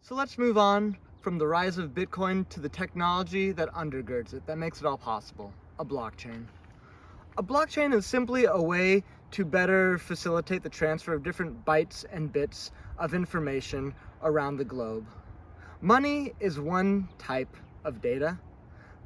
So let's move on from the rise of Bitcoin to the technology that undergirds it, that makes it all possible, a blockchain. A blockchain is simply a way to better facilitate the transfer of different bytes and bits of information around the globe. Money is one type of data,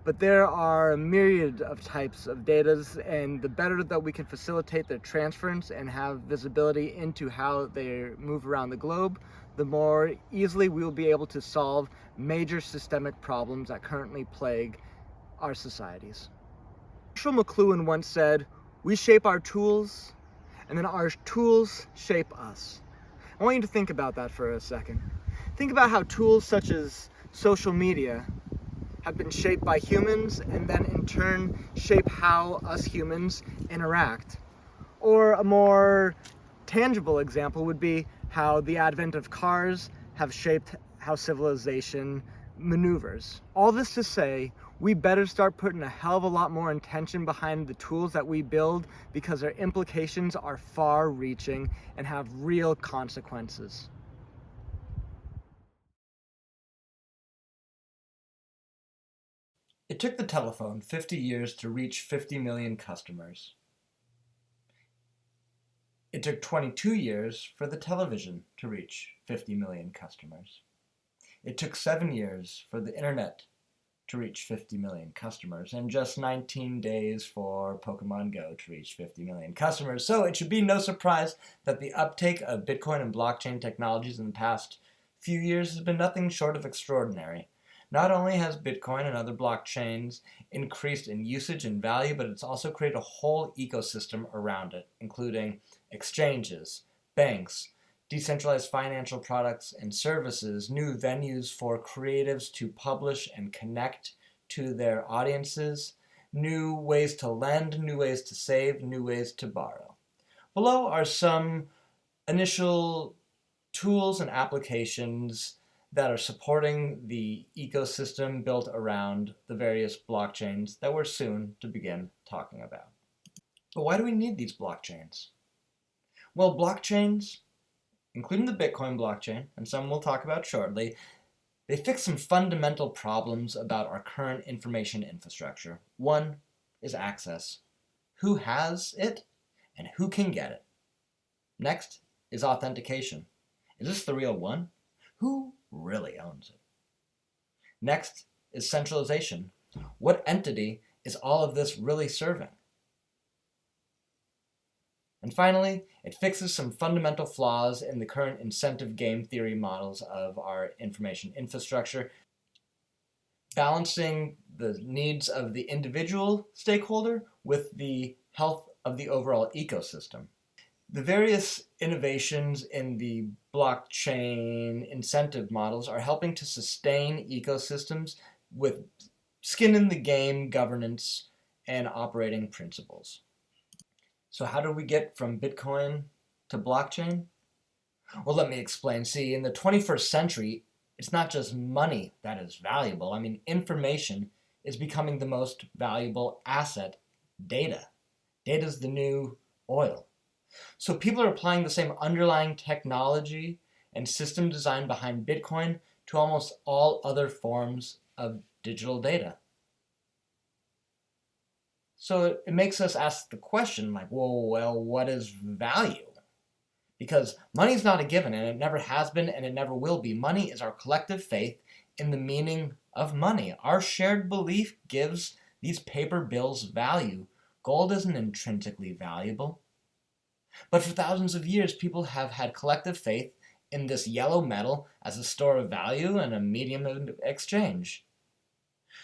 but there are a myriad of types of data, and the better that we can facilitate their transference and have visibility into how they move around the globe, the more easily we will be able to solve major systemic problems that currently plague our societies. Marshall McLuhan once said, "We shape our tools, and then our tools shape us." I want you to think about that for a second. Think about how tools such as social media have been shaped by humans and then in turn shape how us humans interact. Or a more tangible example would be how the advent of cars have shaped how civilization maneuvers. All this to say, we better start putting a hell of a lot more intention behind the tools that we build because their implications are far-reaching and have real consequences. It took the telephone 50 years to reach 50 million customers. It took 22 years for the television to reach 50 million customers. It took 7 years for the internet to reach 50 million customers, and just 19 days for Pokemon Go to reach 50 million customers. So it should be no surprise that the uptake of Bitcoin and blockchain technologies in the past few years has been nothing short of extraordinary. Not only has Bitcoin and other blockchains increased in usage and value, but it's also created a whole ecosystem around it, including exchanges, banks, decentralized financial products and services, new venues for creatives to publish and connect to their audiences, new ways to lend, new ways to save, new ways to borrow. Below are some initial tools and applications that are supporting the ecosystem built around the various blockchains that we're soon to begin talking about. But why do we need these blockchains? Well, blockchains, including the Bitcoin blockchain, and some we'll talk about shortly, they fix some fundamental problems about our current information infrastructure. One is access. Who has it and who can get it? Next is authentication. Is this the real one? Who really owns it? Next is centralization. What entity is all of this really serving? And finally, it fixes some fundamental flaws in the current incentive game theory models of our information infrastructure, balancing the needs of the individual stakeholder with the health of the overall ecosystem. The various innovations in the blockchain incentive models are helping to sustain ecosystems with skin in the game governance and operating principles. So how do we get from Bitcoin to blockchain? Well, let me explain. See, in the 21st century, it's not just money that is valuable. I mean, information is becoming the most valuable asset. Data. Data is the new oil. So people are applying the same underlying technology and system design behind Bitcoin to almost all other forms of digital data. So it makes us ask the question, like, well, what is value? Because money is not a given, and it never has been, and it never will be. Money is our collective faith in the meaning of money. Our shared belief gives these paper bills value. Gold isn't intrinsically valuable. But for thousands of years, people have had collective faith in this yellow metal as a store of value and a medium of exchange.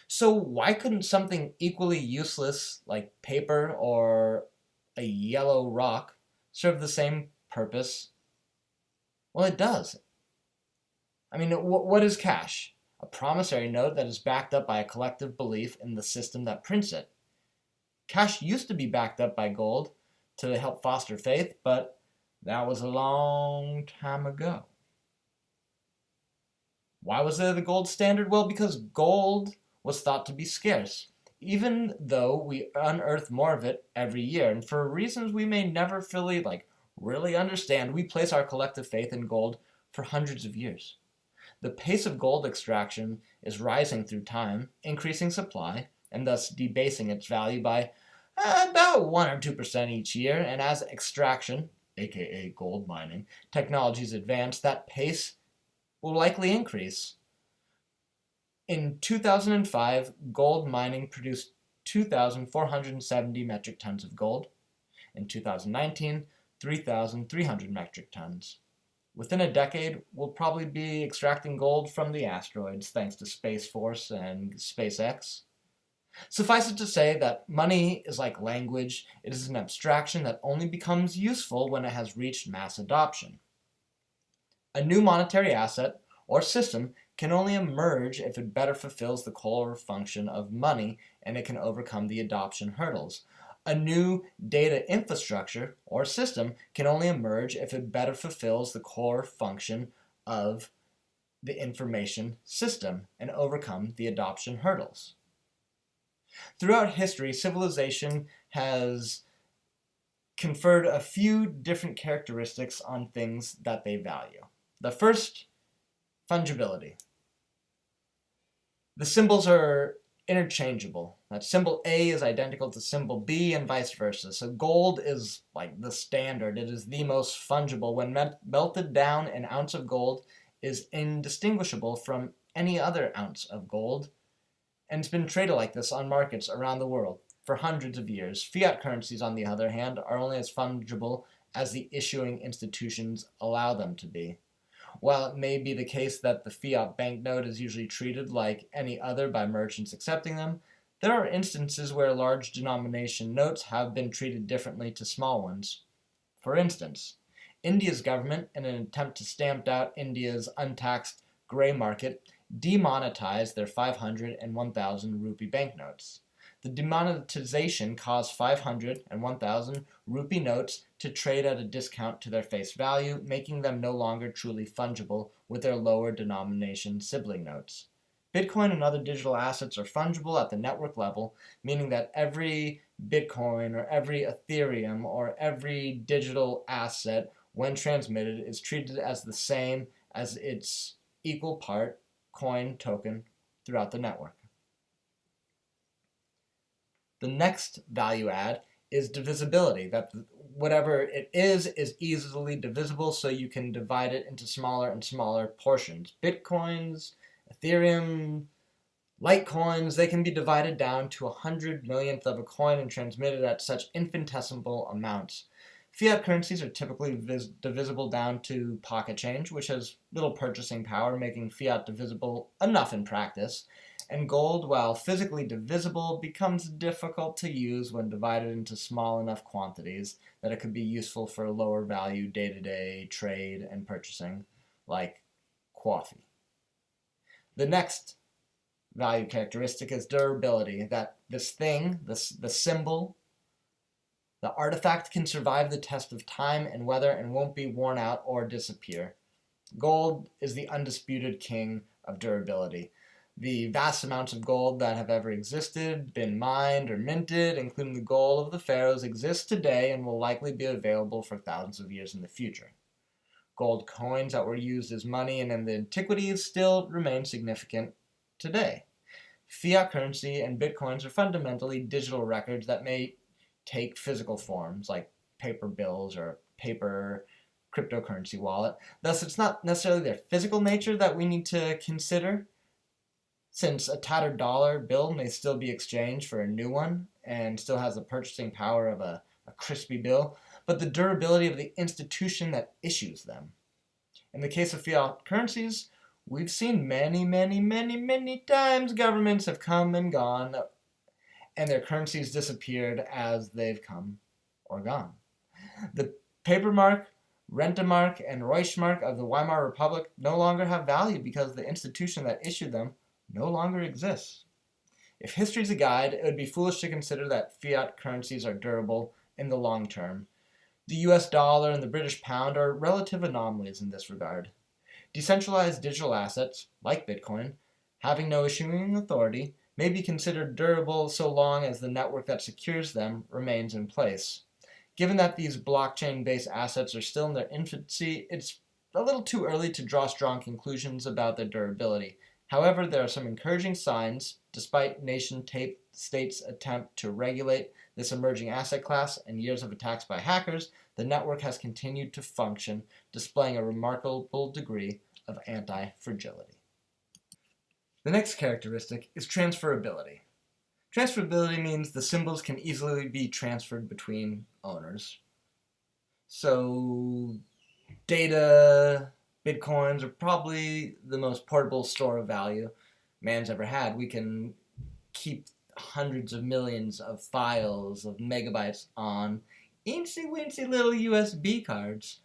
So why couldn't something equally useless like paper or a yellow rock serve the same purpose? Well, it does. I mean, what is cash? A promissory note that is backed up by a collective belief in the system that prints it. Cash used to be backed up by gold to help foster faith, but that was a long time ago. Why was there the gold standard? Well, because gold was thought to be scarce, even though we unearth more of it every year. And for reasons we may never fully really understand, we place our collective faith in gold for hundreds of years. the pace of gold extraction is rising through time, increasing supply, and thus debasing its value by about 1 or 2% each year, and as extraction, aka gold mining, technologies advance, that pace will likely increase. In 2005, gold mining produced 2,470 metric tons of gold. In 2019, 3,300 metric tons. Within a decade, we'll probably be extracting gold from the asteroids thanks to Space Force and SpaceX. Suffice it to say that money is like language. It is an abstraction that only becomes useful when it has reached mass adoption. A new monetary asset or system can only emerge if it better fulfills the core function of money and it can overcome the adoption hurdles. A new data infrastructure or system can only emerge if it better fulfills the core function of the information system and overcome the adoption hurdles. Throughout history, civilization has conferred a few different characteristics on things that they value. The first, fungibility. The symbols are interchangeable. That symbol A is identical to symbol B and vice versa. So gold is like the standard. It is the most fungible. When melted down, an ounce of gold is indistinguishable from any other ounce of gold. And it's been traded like this on markets around the world for hundreds of years. Fiat currencies, on the other hand, are only as fungible as the issuing institutions allow them to be. While it may be the case that the fiat banknote is usually treated like any other by merchants accepting them, there are instances where large denomination notes have been treated differently to small ones. For instance, India's government, in an attempt to stamp out India's untaxed grey market, demonetized their 500 and 1,000 rupee banknotes. The demonetization caused 500 and 1,000 rupee notes to trade at a discount to their face value, making them no longer truly fungible with their lower denomination sibling notes. Bitcoin and other digital assets are fungible at the network level, meaning that every Bitcoin or every Ethereum or every digital asset, when transmitted, is treated as the same as its equal part coin token throughout the network. The next value add is divisibility, that whatever it is easily divisible, so you can divide it into smaller and smaller portions. Bitcoins, Ethereum, Litecoins, they can be divided down to 100 millionth of a coin and transmitted at such infinitesimal amounts. Fiat currencies are typically divisible down to pocket change, which has little purchasing power, making fiat divisible enough in practice. And gold, while physically divisible, becomes difficult to use when divided into small enough quantities that it could be useful for lower value day-to-day trade and purchasing, like coffee. The next value characteristic is durability, that this thing, the symbol, the artifact can survive the test of time and weather and won't be worn out or disappear. Gold is the undisputed king of durability. The vast amounts of gold that have ever existed, been mined or minted, including the gold of the pharaohs, exist today and will likely be available for thousands of years in the future. Gold coins that were used as money and in the antiquities still remain significant today. Fiat currency and bitcoins are fundamentally digital records that may take physical forms, like paper bills or paper cryptocurrency wallet. Thus, it's not necessarily their physical nature that we need to consider, since a tattered dollar bill may still be exchanged for a new one and still has the purchasing power of a crispy bill, but the durability of the institution that issues them. In the case of fiat currencies, we've seen many times governments have come and gone, and their currencies disappeared as they've come or gone. The papermark, Rentemark, and Reichsmark of the Weimar Republic no longer have value because the institution that issued them no longer exists. If history's a guide, it would be foolish to consider that fiat currencies are durable in the long term. The US dollar and the British pound are relative anomalies in this regard. Decentralized digital assets, like Bitcoin, having no issuing authority, may be considered durable so long as the network that secures them remains in place. Given that these blockchain-based assets are still in their infancy, it's a little too early to draw strong conclusions about their durability. However, there are some encouraging signs. Despite nation-states' attempt to regulate this emerging asset class and years of attacks by hackers, the network has continued to function, displaying a remarkable degree of anti-fragility. The next characteristic is transferability. Transferability means the symbols can easily be transferred between owners. So data, bitcoins are probably the most portable store of value man's ever had. We can keep hundreds of millions of files of megabytes on eensy-weensy little USB cards.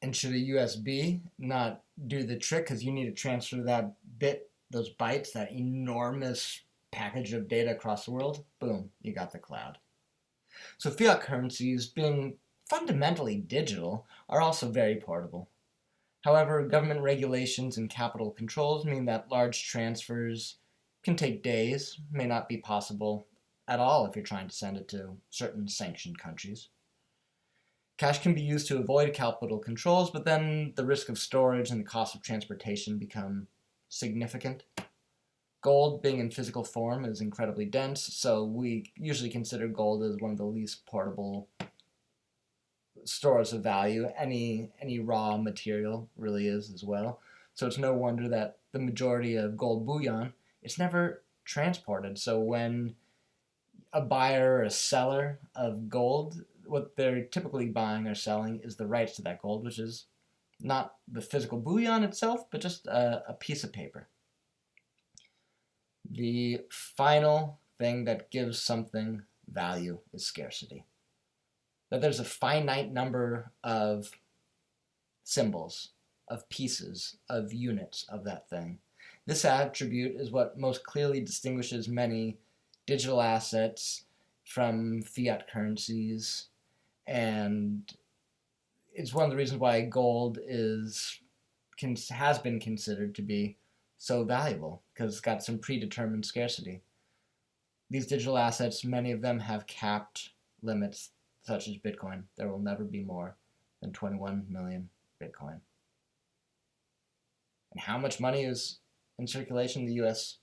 And should a USB not do the trick because you need to transfer those bytes, that enormous package of data across the world, boom, you got the cloud. So fiat currencies, being fundamentally digital, are also very portable. However, government regulations and capital controls mean that large transfers can take days, may not be possible at all if you're trying to send it to certain sanctioned countries. Cash can be used to avoid capital controls, but then the risk of storage and the cost of transportation become significant. Gold, being in physical form, is incredibly dense, so we usually consider gold as one of the least portable stores of value. Any raw material really is as well. So it's no wonder that the majority of gold bullion, it's never transported. So when a buyer or a seller of gold, what they're typically buying or selling is the rights to that gold, which is not the physical bullion itself, but just a piece of paper. The final thing that gives something value is scarcity. That there's a finite number of symbols, of pieces, of units of that thing. This attribute is what most clearly distinguishes many digital assets from fiat currencies, and it's one of the reasons why gold has been considered to be so valuable, because it's got some predetermined scarcity. These digital assets, many of them have capped limits, such as Bitcoin. There will never be more than 21 million Bitcoin. And how much money is in circulation in the US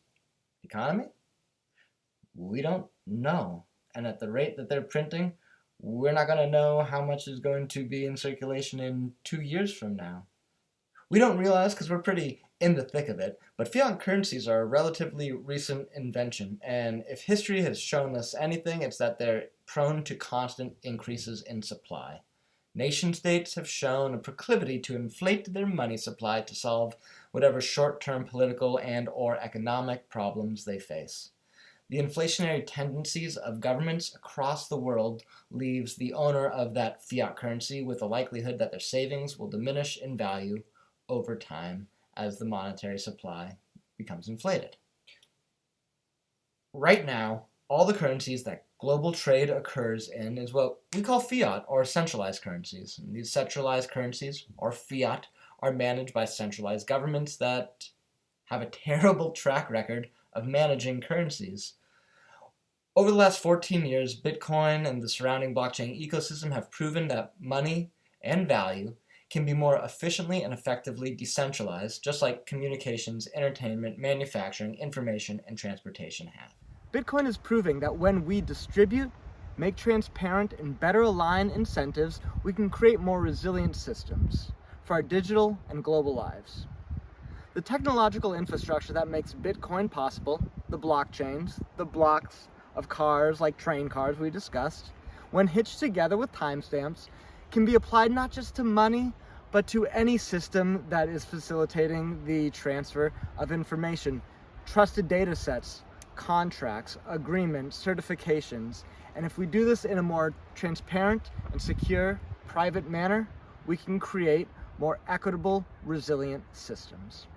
economy? We don't know. And at the rate that they're printing, we're not going to know how much is going to be in circulation in 2 years from now. We don't realize because we're pretty in the thick of it, but fiat currencies are a relatively recent invention, and if history has shown us anything, it's that they're prone to constant increases in supply. Nation-states have shown a proclivity to inflate their money supply to solve whatever short-term political and/or economic problems they face. The inflationary tendencies of governments across the world leaves the owner of that fiat currency with the likelihood that their savings will diminish in value over time as the monetary supply becomes inflated. Right now, all the currencies that global trade occurs in is what we call fiat, or centralized currencies. And these centralized currencies, or fiat, are managed by centralized governments that have a terrible track record of managing currencies. Over the last 14 years, Bitcoin and the surrounding blockchain ecosystem have proven that money and value can be more efficiently and effectively decentralized, just like communications, entertainment, manufacturing, information, and transportation have. Bitcoin is proving that when we distribute, make transparent, and better align incentives, we can create more resilient systems for our digital and global lives. The technological infrastructure that makes Bitcoin possible, the blockchains, the blocks of cars like train cars we discussed, when hitched together with timestamps, can be applied not just to money, but to any system that is facilitating the transfer of information, trusted data sets, contracts, agreements, certifications. And if we do this in a more transparent and secure, private manner, we can create more equitable, resilient systems.